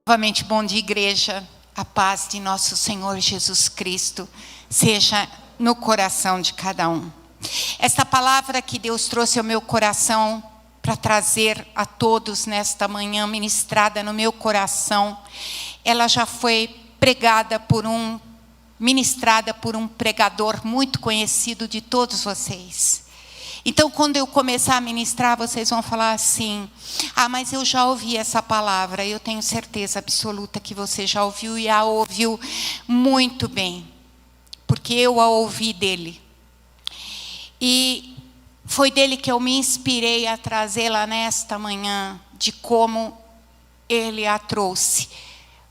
Novamente, bom dia, igreja. A paz de nosso Senhor Jesus Cristo seja no coração de cada um. Esta palavra que Deus trouxe ao meu coração para trazer a todos nesta manhã, ministrada no meu coração, ela já foi ministrada por um pregador muito conhecido de todos vocês. Então, quando eu começar a ministrar, vocês vão falar assim: ah, mas eu já ouvi essa palavra. Eu tenho certeza absoluta que você já ouviu e a ouviu muito bem, porque eu a ouvi dele. E foi dele que eu me inspirei a trazê-la nesta manhã, de como ele a trouxe.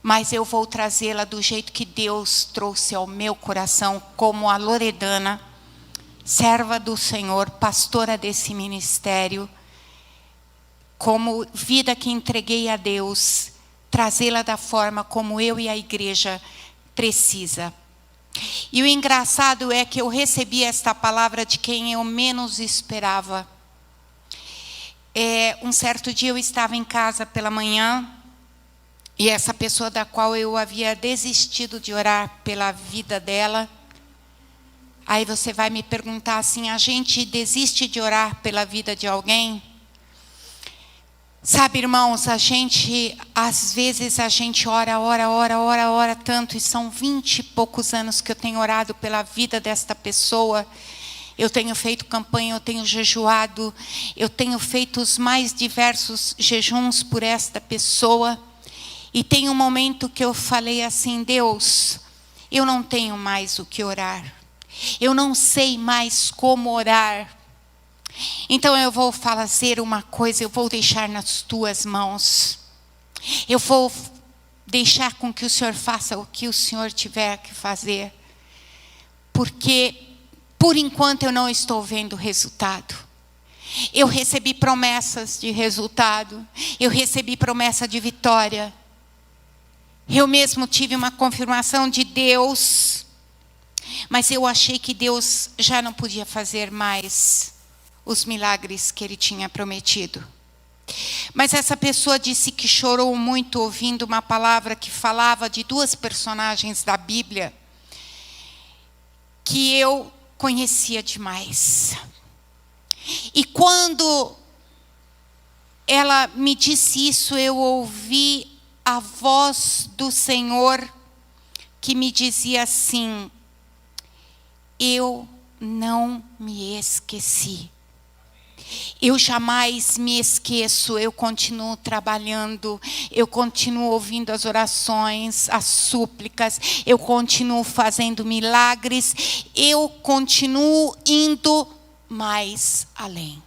Mas eu vou trazê-la do jeito que Deus trouxe ao meu coração, como a Loredana, serva do Senhor, pastora desse ministério, como vida que entreguei a Deus, trazê-la da forma como eu e a igreja precisa. E o engraçado é que eu recebi esta palavra de quem eu menos esperava. Um certo dia eu estava em casa pela manhã, e essa pessoa da qual eu havia desistido de orar pela vida dela, aí você vai me perguntar assim: a gente desiste de orar pela vida de alguém? Sabe, irmãos, às vezes a gente ora tanto, e são 20 e poucos anos que eu tenho orado pela vida desta pessoa. Eu tenho feito campanha, eu tenho jejuado, eu tenho feito os mais diversos jejuns por esta pessoa. E tem um momento que eu falei assim: Deus, eu não tenho mais o que orar. Eu não sei mais como orar. Então eu vou fazer uma coisa, eu vou deixar nas tuas mãos. Eu vou deixar com que o Senhor faça o que o Senhor tiver que fazer. Porque, por enquanto, eu não estou vendo resultado. Eu recebi promessas de resultado. Eu recebi promessa de vitória. Eu mesmo tive uma confirmação de Deus. Mas eu achei que Deus já não podia fazer mais os milagres que Ele tinha prometido. Mas essa pessoa disse que chorou muito ouvindo uma palavra que falava de duas personagens da Bíblia que eu conhecia demais. E quando ela me disse isso, eu ouvi a voz do Senhor que me dizia assim: eu não me esqueci. Eu jamais me esqueço. Eu continuo trabalhando. Eu continuo ouvindo as orações, as súplicas. Eu continuo fazendo milagres. Eu continuo indo mais além.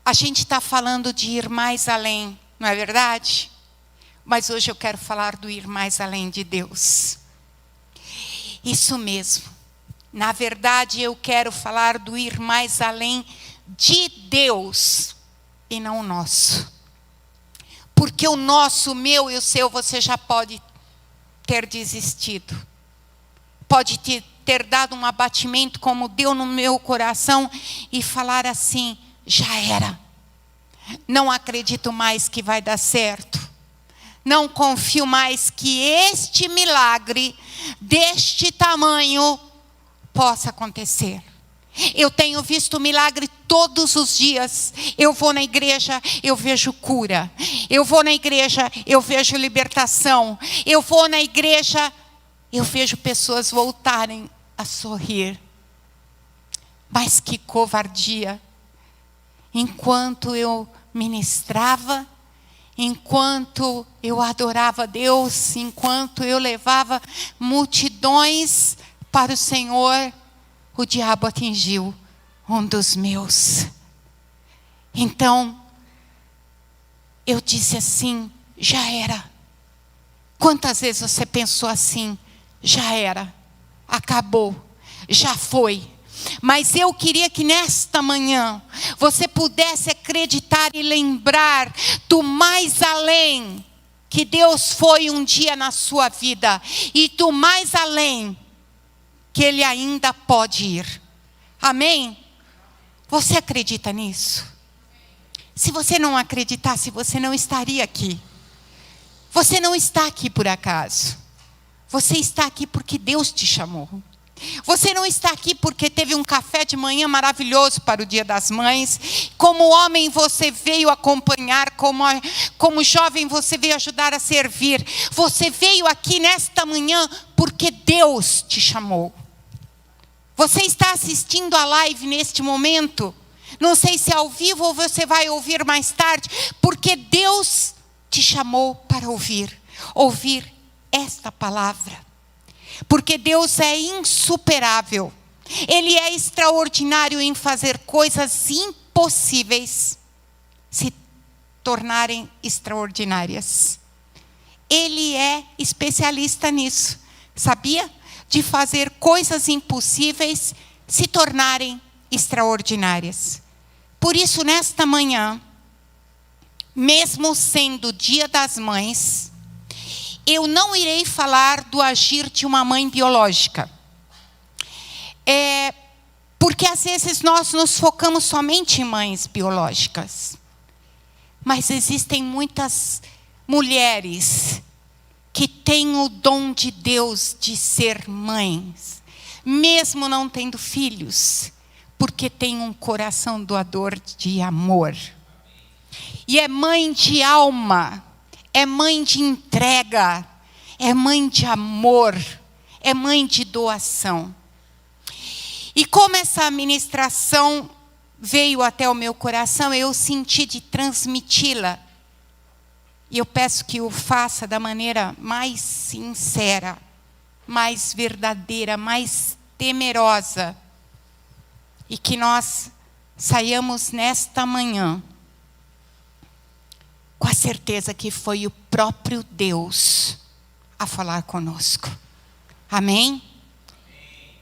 A gente está falando de ir mais além, não é verdade? Mas hoje eu quero falar do ir mais além de Deus. Isso mesmo. Na verdade, eu quero falar do ir mais além de Deus e não o nosso. Porque o nosso, o meu e o seu, você já pode ter desistido. Pode ter dado um abatimento como deu no meu coração e falar assim: já era. Não acredito mais que vai dar certo. Não confio mais que este milagre deste tamanho possa acontecer. Eu tenho visto milagre todos os dias. Eu vou na igreja, eu vejo cura. Eu vou na igreja, eu vejo libertação. Eu vou na igreja, eu vejo pessoas voltarem a sorrir. Mas que covardia! Enquanto eu ministrava, enquanto eu adorava a Deus, enquanto eu levava multidões para o Senhor, o diabo atingiu um dos meus. Então, eu disse assim: já era. Quantas vezes você pensou assim? Já era, acabou, já foi. Mas eu queria que nesta manhã você pudesse acreditar e lembrar do mais além que Deus foi um dia na sua vida, e do mais além que Ele ainda pode ir. Amém? Você acredita nisso? Se você não acreditasse, você não estaria aqui. Você não está aqui por acaso. Você está aqui porque Deus te chamou. Você não está aqui porque teve um café de manhã maravilhoso para o Dia das Mães. Como homem você veio acompanhar, como jovem você veio ajudar a servir. Você veio aqui nesta manhã porque Deus te chamou. Você está assistindo a live neste momento. Não sei se é ao vivo ou você vai ouvir mais tarde. Porque Deus te chamou para ouvir esta palavra. Porque Deus é insuperável. Ele é extraordinário em fazer coisas impossíveis se tornarem extraordinárias. Ele é especialista nisso. Sabia? De fazer coisas impossíveis se tornarem extraordinárias. Por isso, nesta manhã, mesmo sendo Dia das Mães, eu não irei falar do agir de uma mãe biológica. Porque às vezes nós nos focamos somente em mães biológicas. Mas existem muitas mulheres que têm o dom de Deus de ser mães, mesmo não tendo filhos, porque têm um coração doador de amor. E é mãe de alma. É mãe de entrega, é mãe de amor, é mãe de doação. E como essa ministração veio até o meu coração, eu senti de transmiti-la. E eu peço que o faça da maneira mais sincera, mais verdadeira, mais temerosa. E que nós saiamos nesta manhã com a certeza que foi o próprio Deus a falar conosco. Amém?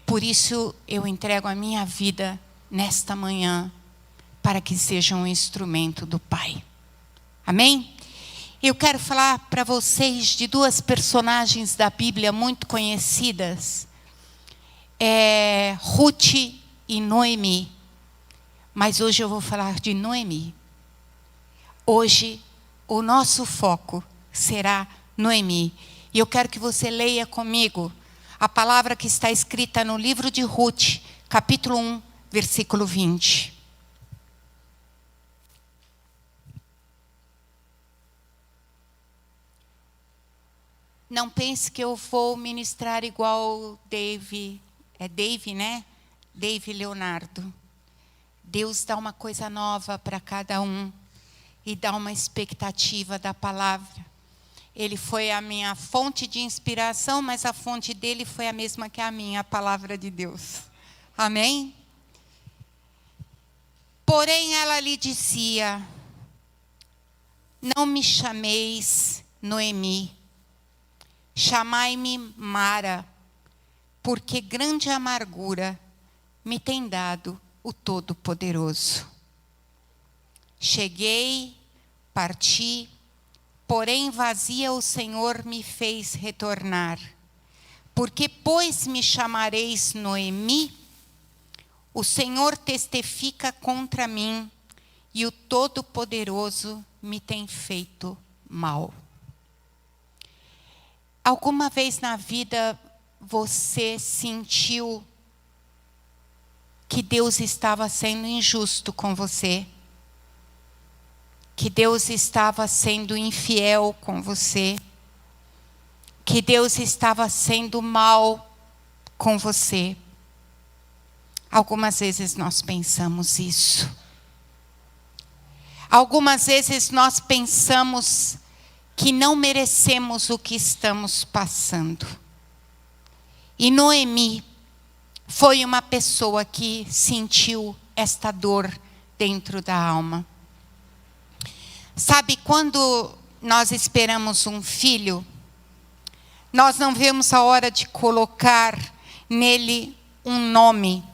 Por isso eu entrego a minha vida nesta manhã para que seja um instrumento do Pai. Amém? Eu quero falar para vocês de duas personagens da Bíblia muito conhecidas. Ruth e Noemi. Mas hoje eu vou falar de Noemi. Hoje o nosso foco será Noemi. E eu quero que você leia comigo a palavra que está escrita no livro de Ruth, capítulo 1, versículo 20. Não pense que eu vou ministrar igual Dave, né? Dave Leonardo. Deus dá uma coisa nova para cada um. E dá uma expectativa da palavra. Ele foi a minha fonte de inspiração, mas a fonte dele foi a mesma que a minha, a palavra de Deus. Amém? Porém ela lhe dizia: não me chameis Noemi, chamai-me Mara, porque grande amargura me tem dado o Todo-Poderoso. Cheguei, parti, porém vazia o Senhor me fez retornar. Porque, pois me chamareis Noemi, o Senhor testifica contra mim, e o Todo-Poderoso me tem feito mal. Alguma vez na vida você sentiu que Deus estava sendo injusto com você? Que Deus estava sendo infiel com você? Que Deus estava sendo mal com você? Algumas vezes nós pensamos isso. Algumas vezes nós pensamos que não merecemos o que estamos passando. E Noemi foi uma pessoa que sentiu esta dor dentro da alma. Sabe, quando nós esperamos um filho, nós não vemos a hora de colocar nele um nome.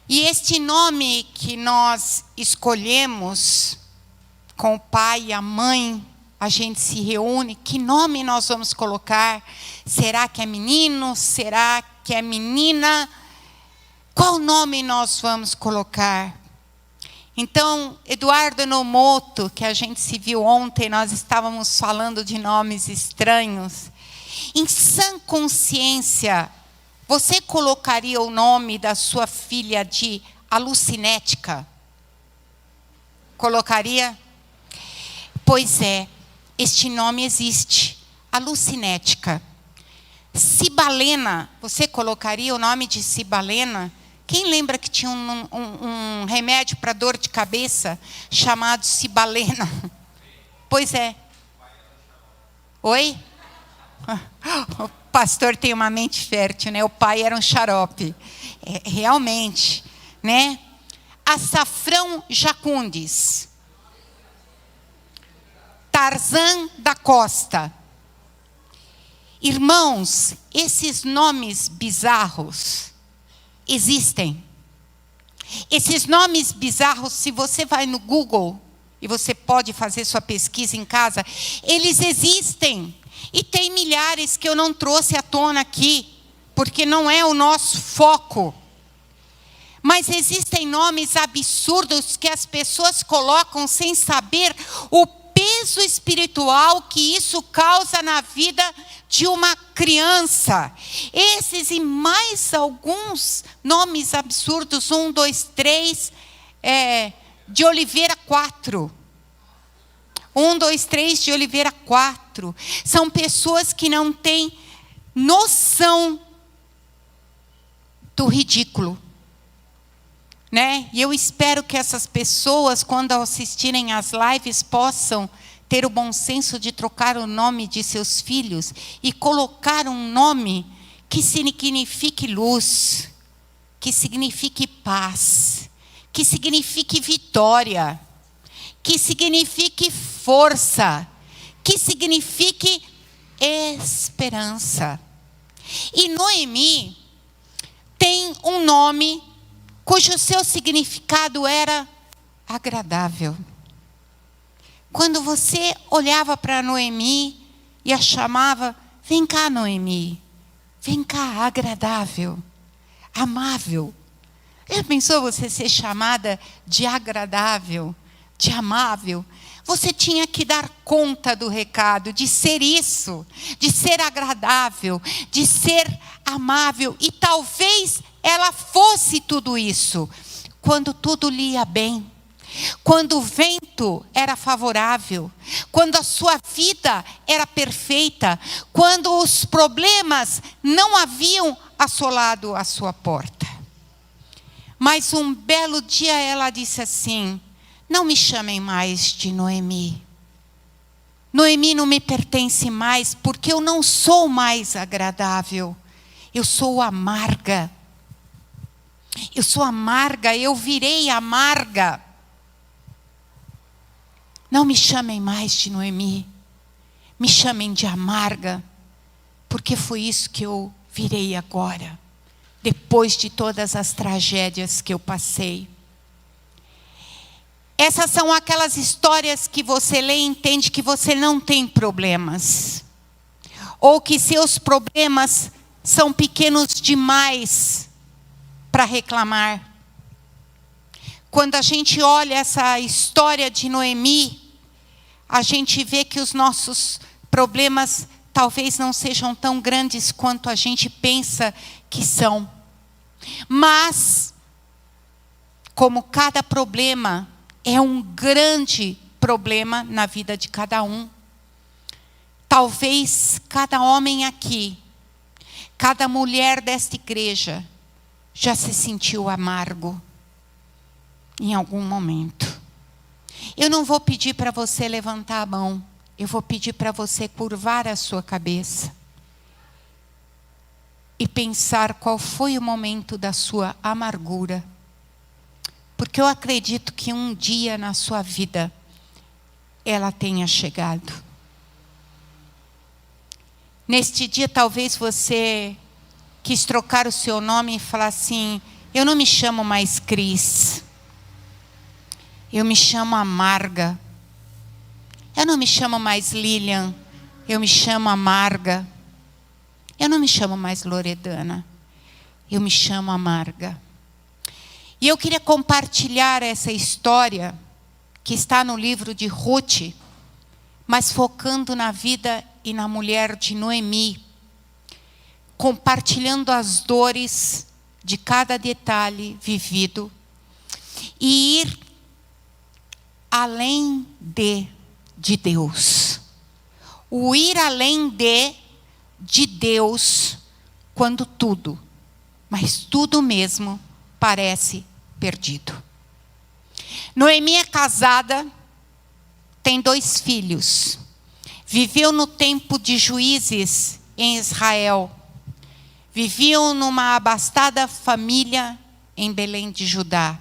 E este nome que nós escolhemos, com o pai e a mãe, a gente se reúne, que nome nós vamos colocar? Será que é menino? Será que é menina? Qual nome nós vamos colocar? Então, Eduardo Nomoto, que a gente se viu ontem, nós estávamos falando de nomes estranhos. Em sã consciência, você colocaria o nome da sua filha de Alucinética? Colocaria? Pois é, este nome existe, Alucinética. Cibalena, você colocaria o nome de Cibalena? Quem lembra que tinha um remédio para dor de cabeça chamado Cibalena? Pois é. Oi? O pastor tem uma mente fértil, né? O pai era um xarope. Realmente, né? Açafrão Jacundes. Tarzan da Costa. Irmãos, esses nomes bizarros existem. Esses nomes bizarros, se você vai no Google, e você pode fazer sua pesquisa em casa, eles existem. E tem milhares que eu não trouxe à tona aqui, porque não é o nosso foco. Mas existem nomes absurdos que as pessoas colocam sem saber o peso espiritual que isso causa na vida de uma criança. Esses e mais alguns nomes absurdos, 1, 2, 3, de Oliveira 4. 1, 2, 3 de Oliveira 4. São pessoas que não têm noção do ridículo. Né? E eu espero que essas pessoas, quando assistirem às lives, possam ter o bom senso de trocar o nome de seus filhos e colocar um nome que signifique luz, que signifique paz, que signifique vitória, que signifique força, que signifique esperança. E Noemi tem um nome cujo seu significado era agradável. Quando você olhava para Noemi e a chamava, vem cá, Noemi, vem cá, agradável, amável. Já pensou você ser chamada de agradável, de amável? Você tinha que dar conta do recado, de ser isso, de ser agradável, de ser amável. E talvez ela fosse tudo isso, quando tudo lhe ia bem, quando o vento era favorável, quando a sua vida era perfeita, quando os problemas não haviam assolado a sua porta. Mas um belo dia ela disse assim: não me chamem mais de Noemi. Noemi não me pertence mais, porque eu não sou mais agradável. Eu sou amarga. Eu sou amarga, eu virei amarga. Não me chamem mais de Noemi. Me chamem de amarga, porque foi isso que eu virei agora, depois de todas as tragédias que eu passei. Essas são aquelas histórias que você lê e entende que você não tem problemas. Ou que seus problemas são pequenos demais para reclamar. Quando a gente olha essa história de Noemi, a gente vê que os nossos problemas talvez não sejam tão grandes quanto a gente pensa que são. Mas, como cada problema é um grande problema na vida de cada um, talvez cada homem aqui, cada mulher desta igreja, já se sentiu amargo em algum momento. Eu não vou pedir para você levantar a mão, eu vou pedir para você curvar a sua cabeça e pensar qual foi o momento da sua amargura. Porque eu acredito que um dia na sua vida ela tenha chegado. Neste dia talvez você quis trocar o seu nome e falar assim: eu não me chamo mais Cris. Eu me chamo Amarga. Eu não me chamo mais Lilian. Eu me chamo Amarga. Eu não me chamo mais Loredana. Eu me chamo Amarga. E eu queria compartilhar essa história que está no livro de Ruth, mas focando na vida e na mulher de Noemi, compartilhando as dores de cada detalhe vivido e ir além de Deus. O ir além de Deus quando tudo, mas tudo mesmo, parece perdido. Noemi é casada, tem 2 filhos. Viveu no tempo de juízes em Israel. Viviam numa abastada família em Belém de Judá.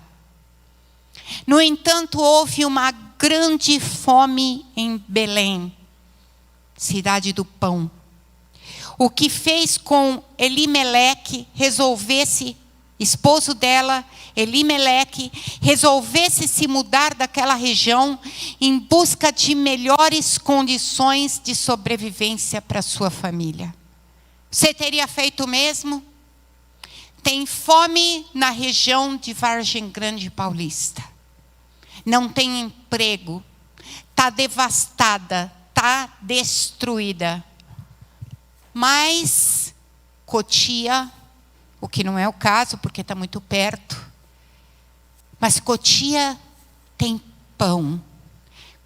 No entanto, houve uma grande fome em Belém, cidade do pão. O que fez com Elimeleque esposo dela, Elimeleque, resolvesse se mudar daquela região em busca de melhores condições de sobrevivência para sua família. Você teria feito o mesmo? Tem fome na região de Vargem Grande Paulista. Não tem emprego. Está devastada. Está destruída. Mas Cotia, o que não é o caso, porque está muito perto. Mas Cotia tem pão.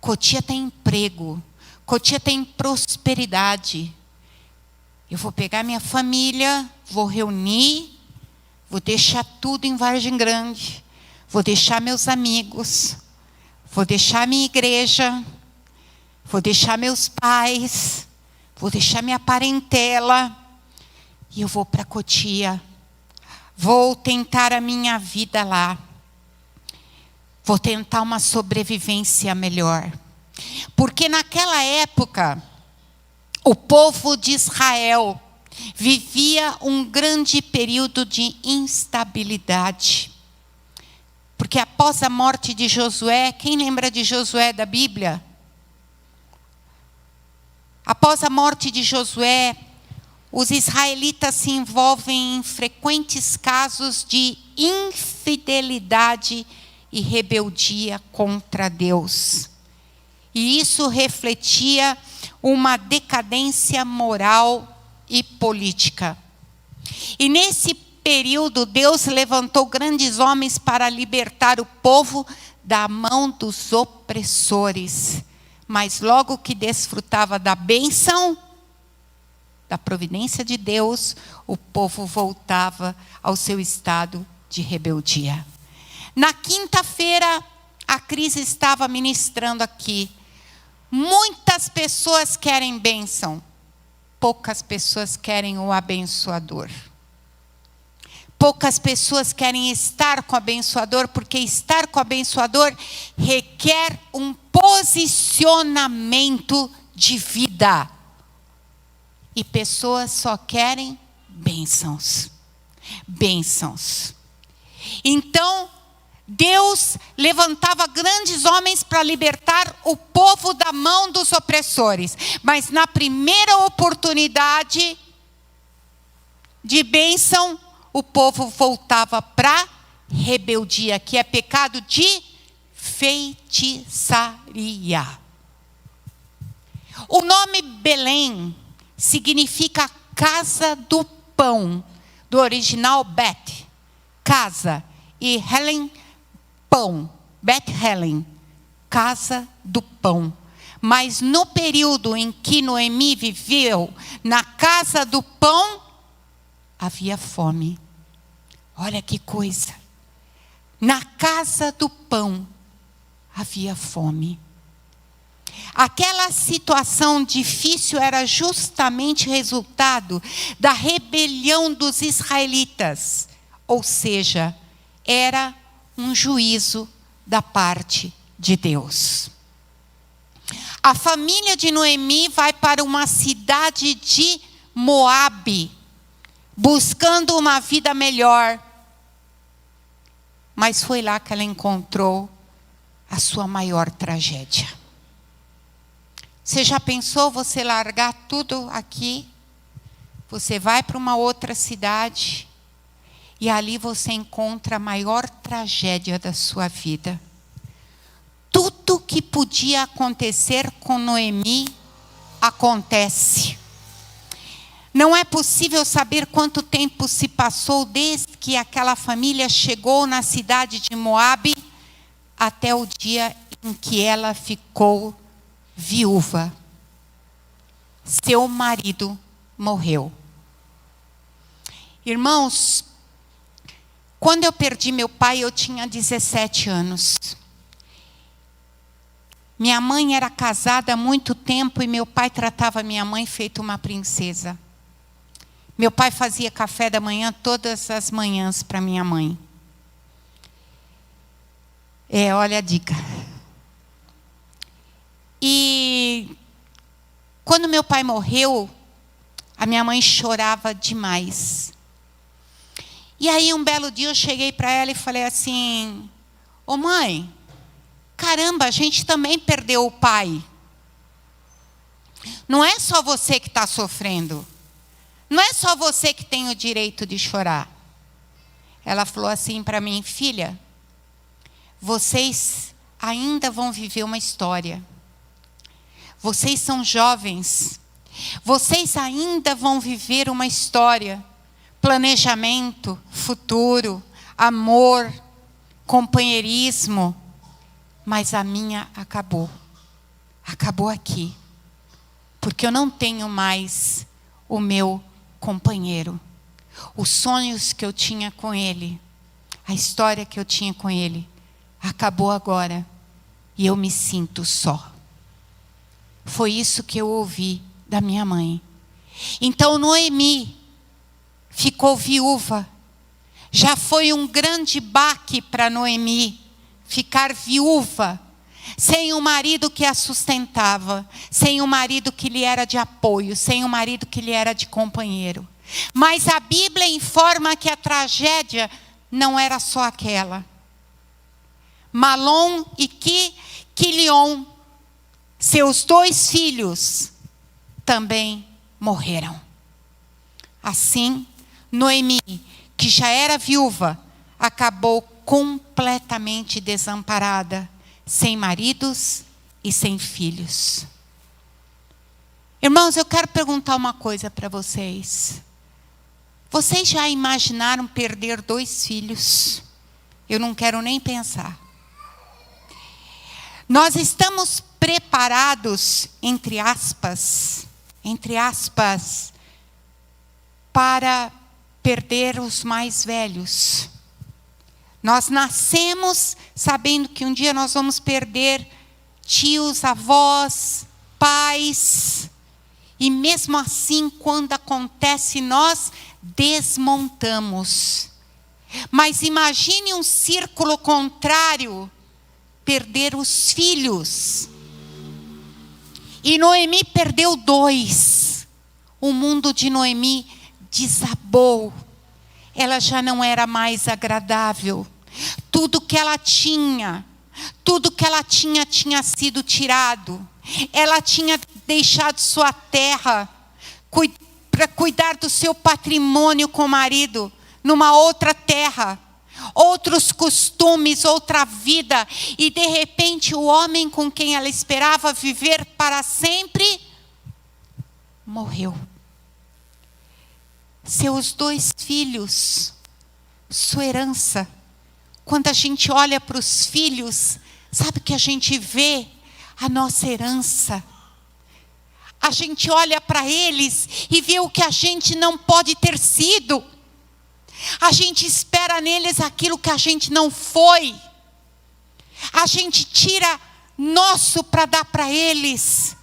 Cotia tem emprego. Cotia tem prosperidade. Eu vou pegar minha família, vou reunir, vou deixar tudo em Vargem Grande, vou deixar meus amigos, vou deixar minha igreja, vou deixar meus pais, vou deixar minha parentela e eu vou para Cotia. Vou tentar a minha vida lá. Vou tentar uma sobrevivência melhor. Porque naquela época, o povo de Israel vivia um grande período de instabilidade. Porque após a morte de Josué, quem lembra de Josué da Bíblia? Após a morte de Josué, os israelitas se envolvem em frequentes casos de infidelidade e rebeldia contra Deus. E isso refletia uma decadência moral e política. E nesse período, Deus levantou grandes homens para libertar o povo da mão dos opressores. Mas logo que desfrutava da bênção, da providência de Deus, o povo voltava ao seu estado de rebeldia. Na quinta-feira, a Cris estava ministrando aqui. Muitas pessoas querem bênção, poucas pessoas querem o abençoador. Poucas pessoas querem estar com o abençoador, porque estar com o abençoador requer um posicionamento de vida. E pessoas só querem bênçãos. Bênçãos. Então, Deus levantava grandes homens para libertar o povo da mão dos opressores. Mas na primeira oportunidade de bênção, o povo voltava para rebeldia, que é pecado de feitiçaria. O nome Belém significa casa do pão, do original Bet, casa, e Helen, pão, Bet Helen, casa do pão. Mas no período em que Noemi viveu na casa do pão, havia fome. Olha que coisa. Na casa do pão havia fome. Aquela situação difícil era justamente resultado da rebelião dos israelitas. Ou seja, era um juízo da parte de Deus. A família de Noemi vai para uma cidade de Moabe, buscando uma vida melhor. Mas foi lá que ela encontrou a sua maior tragédia. Você já pensou você largar tudo aqui? Você vai para uma outra cidade e ali você encontra a maior tragédia da sua vida. Tudo que podia acontecer com Noemi, acontece. Não é possível saber quanto tempo se passou desde que aquela família chegou na cidade de Moabe até o dia em que ela ficou viúva. Seu marido morreu. Irmãos, quando eu perdi meu pai, eu tinha 17 anos. Minha mãe era casada há muito tempo e meu pai tratava minha mãe feito uma princesa. Meu pai fazia café da manhã todas as manhãs para minha mãe. Olha a dica. E quando meu pai morreu, a minha mãe chorava demais. E aí um belo dia eu cheguei para ela e falei assim: ô mãe, caramba, a gente também perdeu o pai. Não é só você que está sofrendo. Não é só você que tem o direito de chorar. Ela falou assim para mim: filha, vocês ainda vão viver uma história. Vocês são jovens. Vocês ainda vão viver uma história. Planejamento, futuro, amor, companheirismo. Mas a minha acabou. Acabou aqui. Porque eu não tenho mais o meu companheiro. Os sonhos que eu tinha com ele, a história que eu tinha com ele, acabou agora. E eu me sinto só. Foi isso que eu ouvi da minha mãe. Então Noemi ficou viúva. Já foi um grande baque para Noemi ficar viúva, sem um marido que a sustentava, sem um marido que lhe era de apoio, sem um marido que lhe era de companheiro. Mas a Bíblia informa que a tragédia não era só aquela. Malom e Quilion, seus 2 filhos, também morreram. Assim, Noemi, que já era viúva, acabou completamente desamparada, sem maridos e sem filhos. Irmãos, eu quero perguntar uma coisa para vocês. Vocês já imaginaram perder 2 filhos? Eu não quero nem pensar. Nós estamos preparados, entre aspas, para perder os mais velhos. Nós nascemos sabendo que um dia nós vamos perder tios, avós, pais. E mesmo assim, quando acontece, nós desmontamos. Mas imagine um círculo contrário, perder os filhos. E Noemi perdeu 2. O mundo de Noemi desabou. Ela já não era mais agradável. Tudo que ela tinha tinha sido tirado. Ela tinha deixado sua terra para cuidar do seu patrimônio com o marido numa outra terra, outros costumes, outra vida, e de repente o homem com quem ela esperava viver para sempre morreu. Seus 2 filhos, sua herança. Quando a gente olha para os filhos, sabe o que a gente vê? A nossa herança. A gente olha para eles e vê o que a gente não pode ter sido. A gente espera neles aquilo que a gente não foi. A gente tira nosso para dar para eles.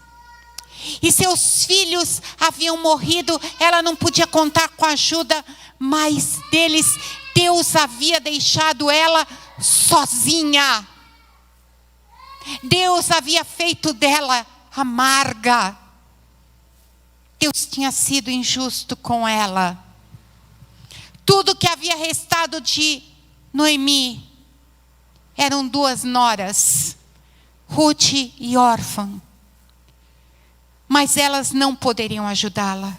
E seus filhos haviam morrido, ela não podia contar com a ajuda mais deles. Deus havia deixado ela sozinha. Deus havia feito dela amarga. Deus tinha sido injusto com ela. Tudo que havia restado de Noemi eram 2 noras, Ruth e Orfa. Mas elas não poderiam ajudá-la.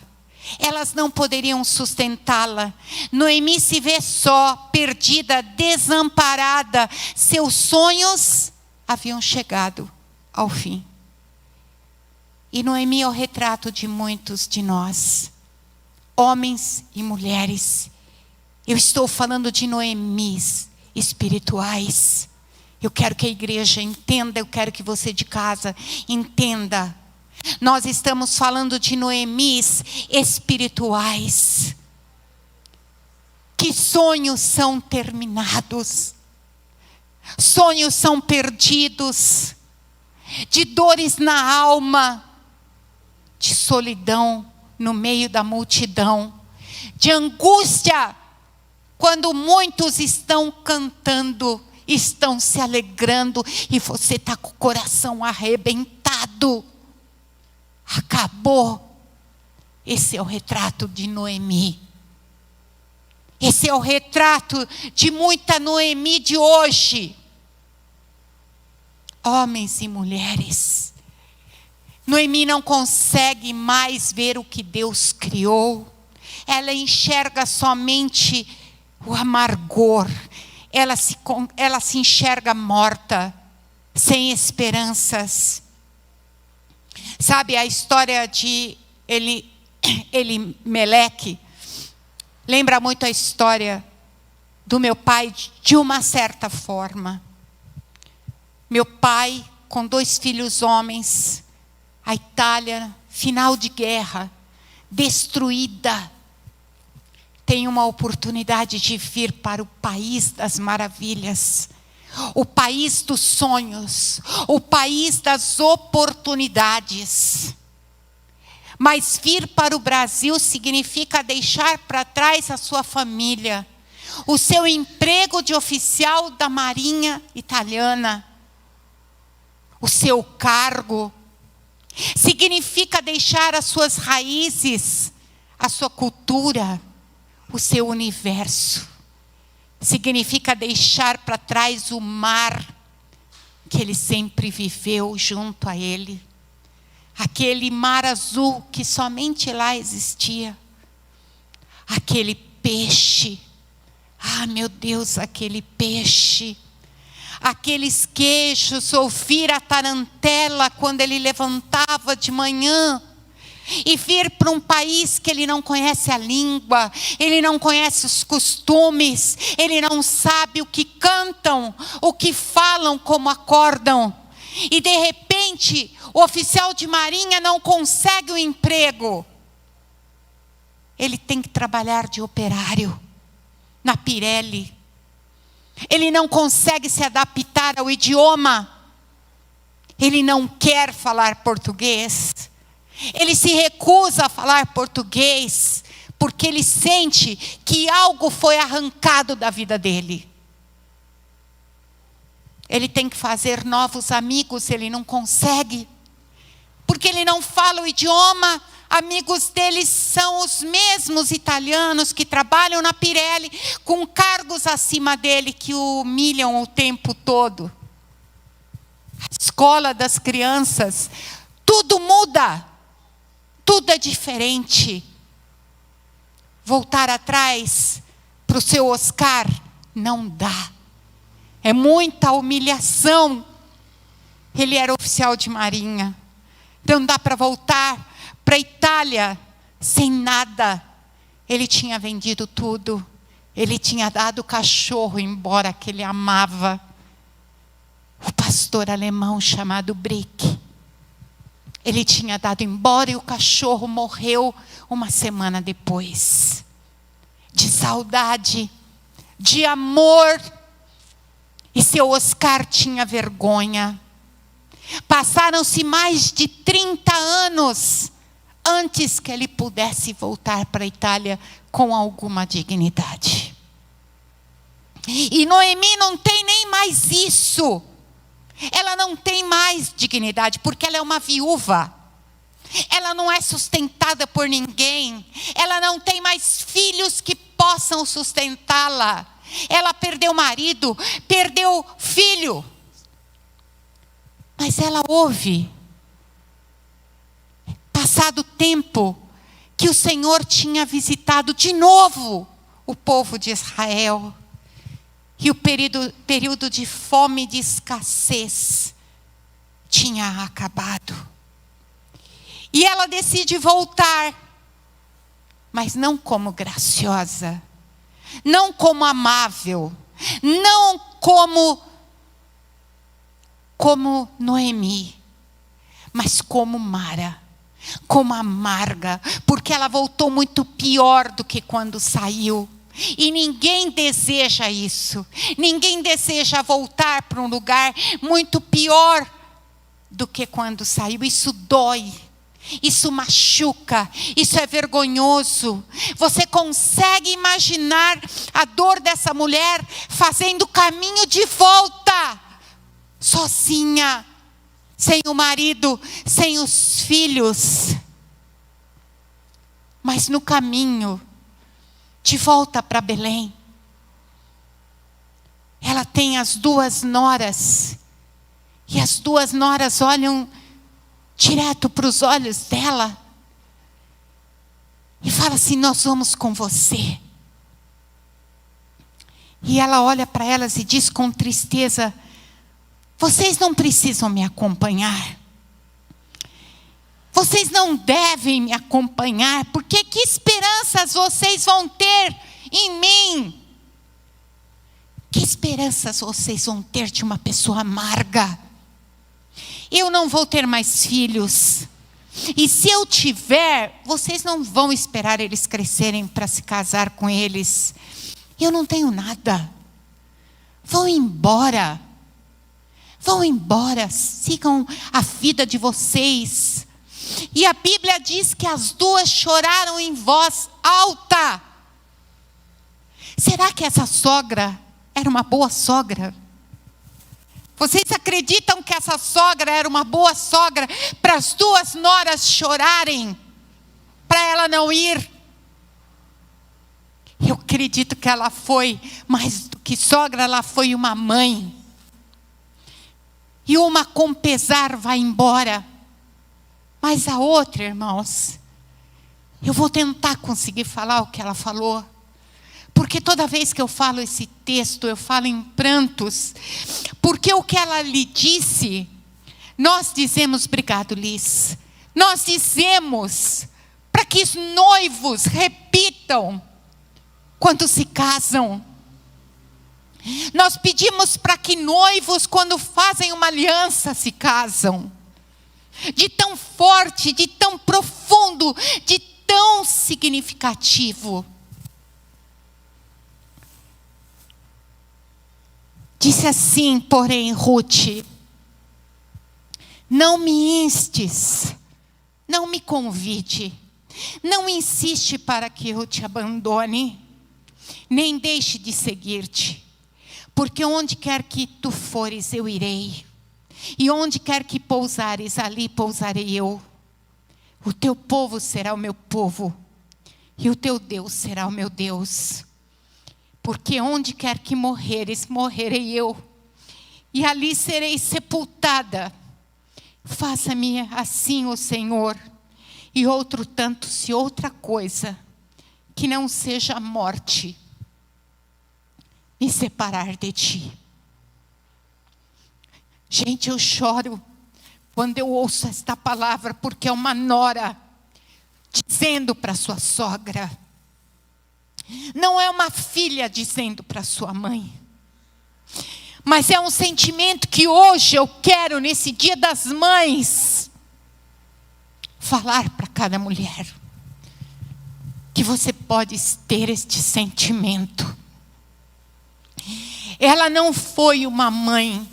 Elas não poderiam sustentá-la. Noemi se vê só, perdida, desamparada. Seus sonhos haviam chegado ao fim. E Noemi é o retrato de muitos de nós, homens e mulheres. Eu estou falando de Noemis espirituais. Eu quero que a igreja entenda, eu quero que você de casa entenda. Nós estamos falando de Noemis espirituais. Que sonhos são terminados, sonhos são perdidos, de dores na alma, de solidão no meio da multidão, de angústia, quando muitos estão cantando, estão se alegrando, e você está com o coração arrebentado. Acabou. Esse é o retrato de Noemi. Esse é o retrato de muita Noemi de hoje. Homens e mulheres. Noemi não consegue mais ver o que Deus criou. Ela enxerga somente o amargor. Ela se enxerga morta, sem esperanças. Sabe a história de Elimeleque? Lembra muito a história do meu pai, de uma certa forma. Meu pai, com 2 filhos homens, a Itália, final de guerra, destruída, tem uma oportunidade de vir para o país das maravilhas, o país dos sonhos, o país das oportunidades. Mas vir para o Brasil significa deixar para trás a sua família, o seu emprego de oficial da Marinha Italiana, o seu cargo. Significa deixar as suas raízes, a sua cultura, o seu universo. Significa deixar para trás o mar que ele sempre viveu junto a ele. Aquele mar azul que somente lá existia. Aquele peixe. Ah, meu Deus, aquele peixe. Aqueles queijos, ouvir a tarantela quando ele levantava de manhã. E vir para um país que ele não conhece a língua, ele não conhece os costumes, ele não sabe o que cantam, o que falam, como acordam. E de repente, o oficial de marinha não consegue o emprego. Ele tem que trabalhar de operário na Pirelli. Ele não consegue se adaptar ao idioma. Ele não quer falar português. Ele se recusa a falar português, porque ele sente que algo foi arrancado da vida dele. Ele tem que fazer novos amigos, ele não consegue, porque ele não fala o idioma. Amigos deles são os mesmos italianos que trabalham na Pirelli, com cargos acima dele, que o humilham o tempo todo. A escola das crianças, tudo muda. Tudo é diferente. Voltar atrás para o seu Oscar não dá. É muita humilhação. Ele era oficial de marinha. Não dá para voltar para a Itália sem nada. Ele tinha vendido tudo. Ele tinha dado o cachorro embora, que ele amava. O pastor alemão chamado Brick. Ele tinha dado embora e o cachorro morreu uma semana depois. De saudade, de amor. E seu Oscar tinha vergonha. Passaram-se mais de 30 anos antes que ele pudesse voltar para a Itália com alguma dignidade. E Noemi não tem nem mais isso. Ela não tem mais dignidade, porque ela é uma viúva. Ela não é sustentada por ninguém. Ela não tem mais filhos que possam sustentá-la. Ela perdeu marido, perdeu filho. Mas ela ouve. Passado o tempo, que o Senhor tinha visitado de novo o povo de Israel. E o período de fome e de escassez tinha acabado. E ela decide voltar, mas não como graciosa, não como amável, não como Noemi, mas como Mara, como amarga, porque ela voltou muito pior do que quando saiu. E ninguém deseja isso. Ninguém deseja voltar para um lugar muito pior do que quando saiu. Isso dói. Isso machuca. Isso é vergonhoso. Você consegue imaginar a dor dessa mulher fazendo o caminho de volta, sozinha, sem o marido, sem os filhos. Mas no caminho de volta para Belém, ela tem as 2 noras, e as 2 noras olham direto para os olhos dela e falam assim: nós vamos com você. E ela olha para elas e diz com tristeza: vocês não precisam me acompanhar. Vocês não devem me acompanhar, porque que esperanças vocês vão ter em mim? Que esperanças vocês vão ter de uma pessoa amarga? Eu não vou ter mais filhos. E se eu tiver, vocês não vão esperar eles crescerem para se casar com eles. Eu não tenho nada. Vão embora. Vão embora, sigam a vida de vocês. E a Bíblia diz que as 2 choraram em voz alta. Será que essa sogra era uma boa sogra? Vocês acreditam que essa sogra era uma boa sogra para as 2 noras chorarem, para ela não ir? Eu acredito que ela foi, mais do que sogra, ela foi uma mãe. E uma com pesar vai embora. Mas a outra, irmãos, eu vou tentar conseguir falar o que ela falou. Porque toda vez que eu falo esse texto, eu falo em prantos. Porque o que ela lhe disse, nós dizemos, obrigado Liz, nós dizemos para que os noivos repitam quando se casam. Nós pedimos para que noivos, quando fazem uma aliança, se casam. De tão forte, de tão profundo, de tão significativo. Disse assim, porém, Ruth: não me instes, não me convide, não insiste para que eu te abandone, nem deixe de seguir-te, porque onde quer que tu fores, eu irei. E onde quer que pousares, ali pousarei eu. O teu povo será o meu povo, e o teu Deus será o meu Deus. Porque onde quer que morreres, morrerei eu, e ali serei sepultada. Faça-me assim o Senhor, e outro tanto, se outra coisa, que não seja a morte, me separar de ti. Gente, eu choro quando eu ouço esta palavra, porque é uma nora dizendo para sua sogra. Não é uma filha dizendo para sua mãe. Mas é um sentimento que hoje eu quero, nesse Dia das Mães, falar para cada mulher. Que você pode ter este sentimento. Ela não foi uma mãe.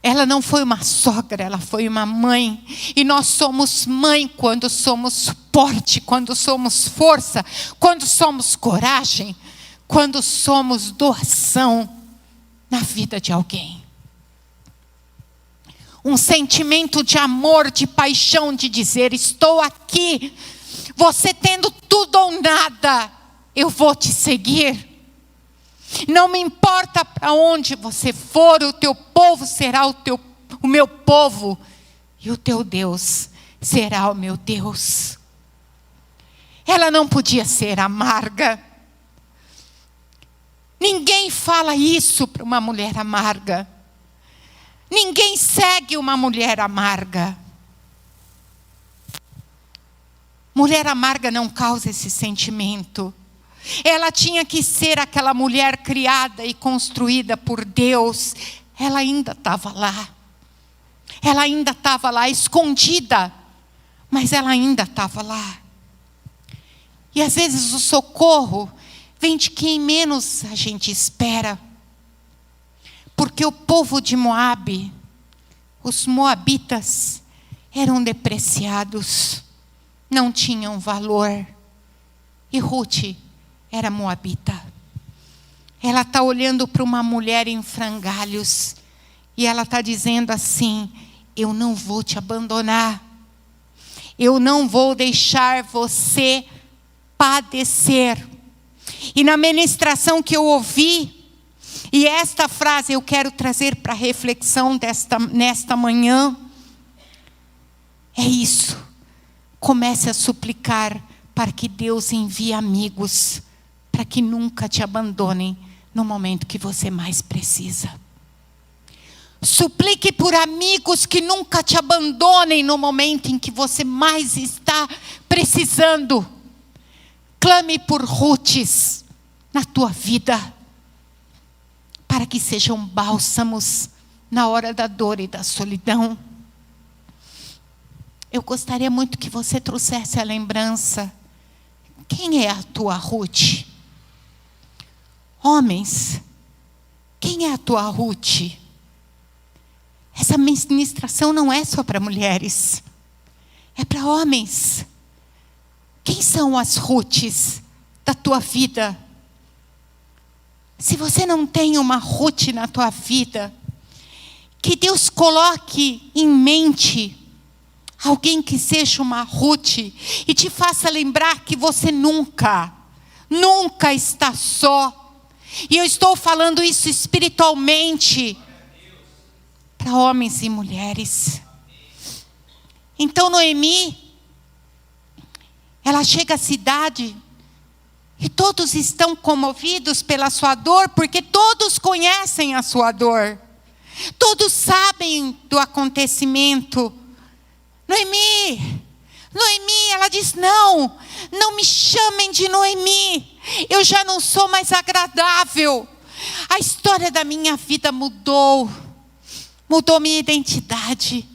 Ela não foi uma sogra, ela foi uma mãe. E nós somos mãe quando somos suporte, quando somos força, quando somos coragem, quando somos doação na vida de alguém. Um sentimento de amor, de paixão, de dizer: estou aqui, você tendo tudo ou nada, eu vou te seguir. Não me importa para onde você for, o teu povo será o meu povo, e o teu Deus será o meu Deus. Ela não podia ser amarga. Ninguém fala isso para uma mulher amarga. Ninguém segue uma mulher amarga. Mulher amarga não causa esse sentimento. Ela tinha que ser aquela mulher criada e construída por Deus. Ela ainda estava lá. Ela ainda estava lá, escondida. Mas ela ainda estava lá. E às vezes o socorro vem de quem menos a gente espera. Porque o povo de Moabe, os moabitas, eram depreciados. Não tinham valor. E Ruth era moabita. Ela está olhando para uma mulher em frangalhos. E ela está dizendo assim: eu não vou te abandonar. Eu não vou deixar você padecer. E na ministração que eu ouvi, e esta frase eu quero trazer para a reflexão nesta manhã, é isso. Comece a suplicar para que Deus envie amigos, para que nunca te abandonem no momento que você mais precisa. Suplique por amigos que nunca te abandonem no momento em que você mais está precisando. Clame por Rutes na tua vida, para que sejam bálsamos na hora da dor e da solidão. Eu gostaria muito que você trouxesse a lembrança. Quem é a tua Ruth? Homens, quem é a tua Ruth? Essa ministração não é só para mulheres, é para homens. Quem são as Ruths da tua vida? Se você não tem uma Ruth na tua vida, que Deus coloque em mente alguém que seja uma Ruth e te faça lembrar que você nunca está só. E eu estou falando isso espiritualmente para homens e mulheres. Então Noemi, ela chega à cidade e todos estão comovidos pela sua dor, porque todos conhecem a sua dor. Todos sabem do acontecimento. Noemi, ela diz: não me chamem de Noemi. Eu já não sou mais agradável. A história da minha vida mudou minha identidade.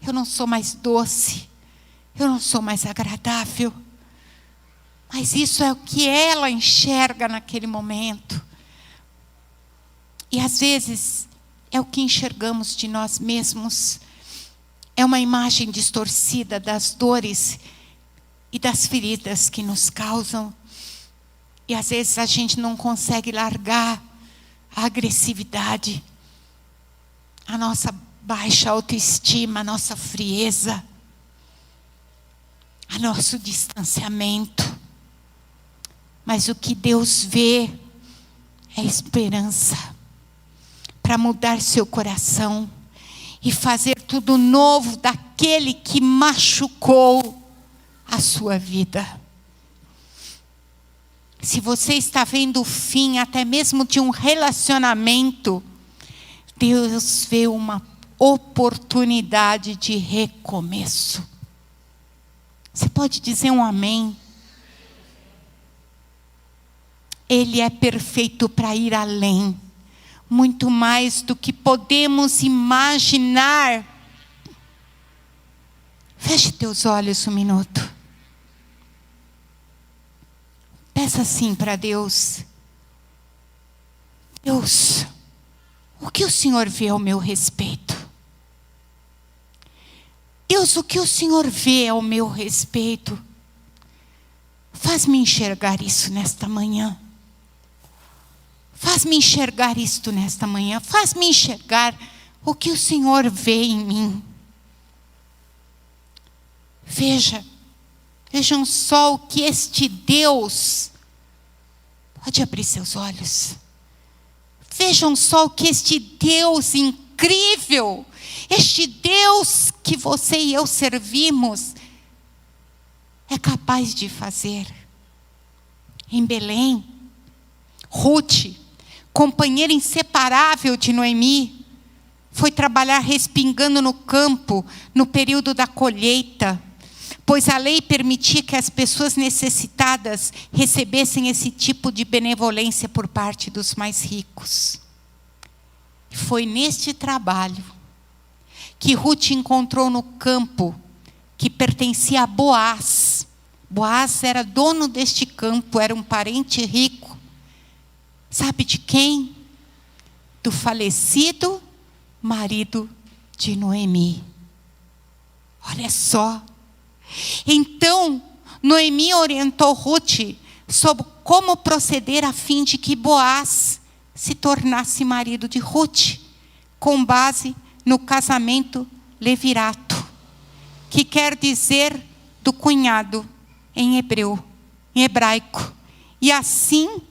Eu não sou mais doce, eu não sou mais agradável. Mas isso é o que ela enxerga naquele momento. E às vezes é o que enxergamos de nós mesmos. É uma imagem distorcida das dores e das feridas que nos causam. E às vezes a gente não consegue largar a agressividade, a nossa baixa autoestima, a nossa frieza, o nosso distanciamento. Mas o que Deus vê é esperança para mudar seu coração e fazer tudo novo daquele que machucou a sua vida. Se você está vendo o fim até mesmo de um relacionamento, Deus vê uma oportunidade de recomeço. Você pode dizer um amém? Ele é perfeito para ir além, muito mais do que podemos imaginar. Feche teus olhos um minuto. Peça assim para Deus: Deus, o que o Senhor vê ao meu respeito? Deus, o que o Senhor vê ao meu respeito? Faz-me enxergar isso nesta manhã. Faz-me enxergar isto nesta manhã. Faz-me enxergar o que o Senhor vê em mim. Vejam só o que este Deus, pode abrir seus olhos. Vejam só o que este Deus incrível, este Deus que você e eu servimos, é capaz de fazer. Em Belém, Ruth, companheira inseparável de Noemi, foi trabalhar respingando no campo no período da colheita, pois a lei permitia que as pessoas necessitadas recebessem esse tipo de benevolência por parte dos mais ricos. Foi neste trabalho que Ruth encontrou no campo que pertencia a Boaz. Boaz era dono deste campo, era um parente rico. Sabe de quem? Do falecido marido de Noemi. Olha só. Então, Noemi orientou Ruth sobre como proceder a fim de que Boaz se tornasse marido de Ruth, com base no casamento levirato, que quer dizer do cunhado em hebraico. E assim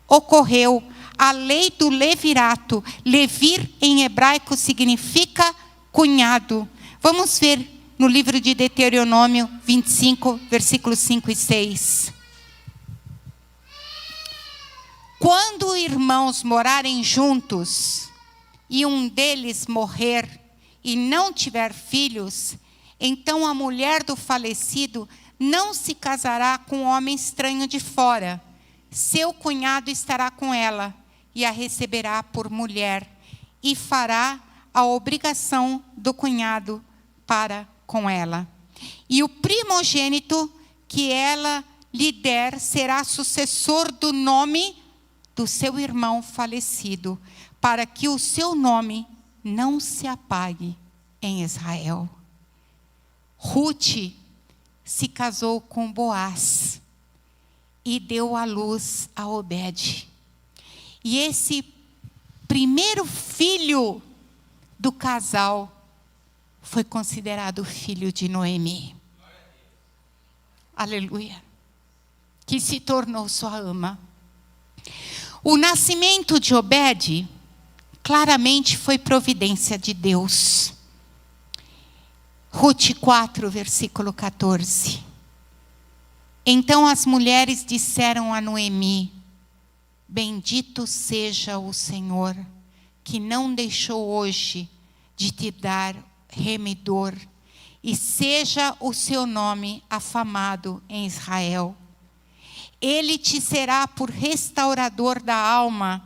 ocorreu. A lei do levirato, levir em hebraico significa cunhado. Vamos ver no livro de Deuteronômio 25, versículos 5 e 6. Quando irmãos morarem juntos, e um deles morrer e não tiver filhos, então a mulher do falecido não se casará com um homem estranho de fora. Seu cunhado estará com ela e a receberá por mulher, e fará a obrigação do cunhado para com ela. E o primogênito que ela lhe der será sucessor do nome do seu irmão falecido, para que o seu nome não se apague em Israel. Ruth se casou com Boaz e deu à luz a Obed. E esse primeiro filho do casal foi considerado filho de Noemi. Aleluia. Que se tornou sua ama. O nascimento de Obed claramente foi providência de Deus. Ruth 4, versículo 14. Então as mulheres disseram a Noemi: bendito seja o Senhor, que não deixou hoje de te dar remidor, e seja o seu nome afamado em Israel. Ele te será por restaurador da alma,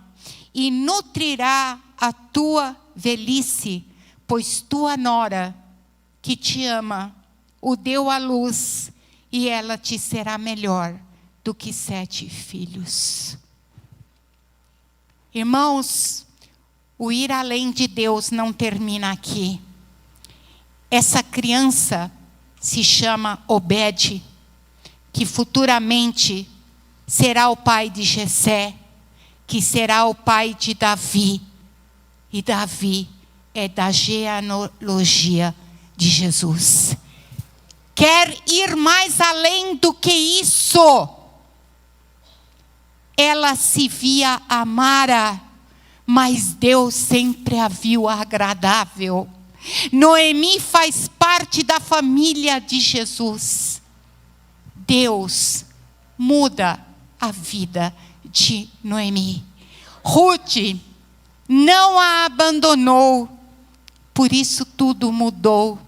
e nutrirá a tua velhice, pois tua nora, que te ama, o deu à luz, e ela te será melhor do que 7 filhos. Irmãos, o ir além de Deus não termina aqui. Essa criança se chama Obed, que futuramente será o pai de Jessé, que será o pai de Davi. E Davi é da genealogia de Jesus. Quer ir mais além do que isso. Ela se via amara, mas Deus sempre a viu agradável. Noemi faz parte da família de Jesus. Deus muda a vida de Noemi. Ruth não a abandonou, por isso tudo mudou.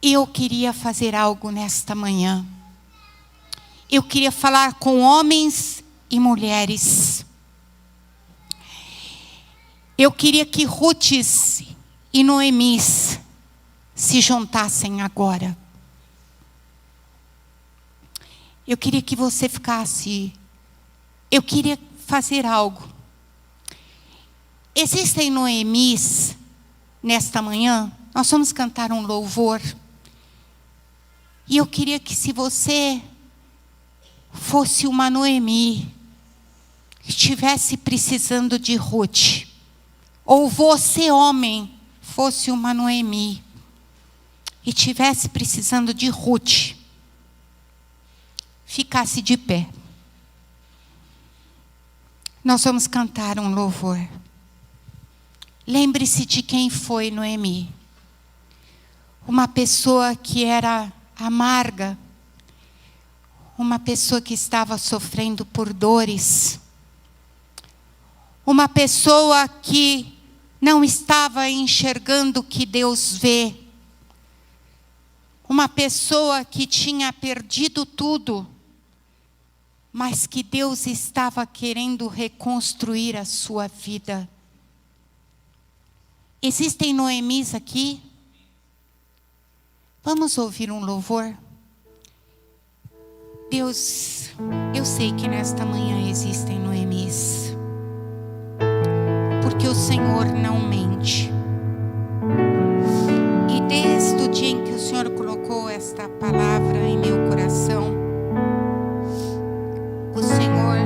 Eu queria fazer algo nesta manhã. Eu queria falar com homens e mulheres. Eu queria que Ruth e Noemi se juntassem agora. Eu queria que você ficasse. Eu queria fazer algo. Existem Noemis nesta manhã. Nós vamos cantar um louvor. E eu queria que, se você fosse uma Noemi, estivesse precisando de Ruth, ou você, homem, fosse uma Noemi e estivesse precisando de Ruth, ficasse de pé. Nós vamos cantar um louvor. Lembre-se de quem foi Noemi. Uma pessoa que era amarga, uma pessoa que estava sofrendo por dores, uma pessoa que não estava enxergando o que Deus vê, uma pessoa que tinha perdido tudo, mas que Deus estava querendo reconstruir a sua vida. Existem Noemis aqui? Vamos ouvir um louvor? Deus, eu sei que nesta manhã existem Noemis, porque o Senhor não mente. E desde o dia em que o Senhor colocou esta palavra em meu coração, o Senhor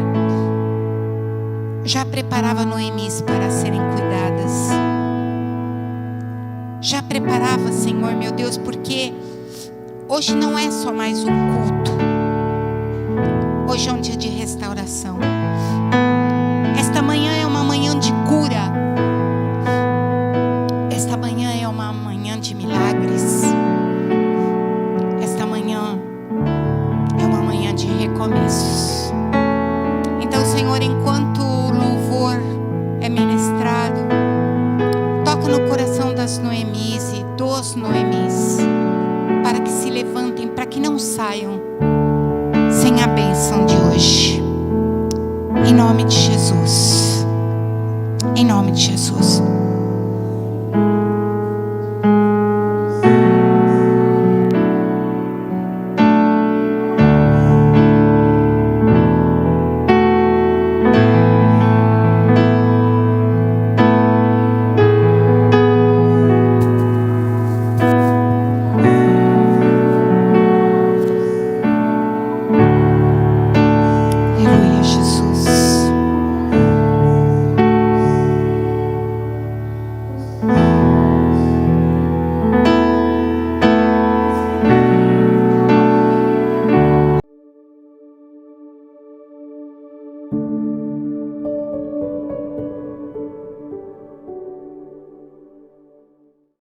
já preparava Noemis para serem cuidadas. Já preparava, Senhor, meu Deus, porque hoje não é só mais um culto. Hoje é um dia de restauração. Esta manhã é uma manhã de cura. Esta manhã é uma manhã de milagres. Esta manhã é uma manhã de recomeços.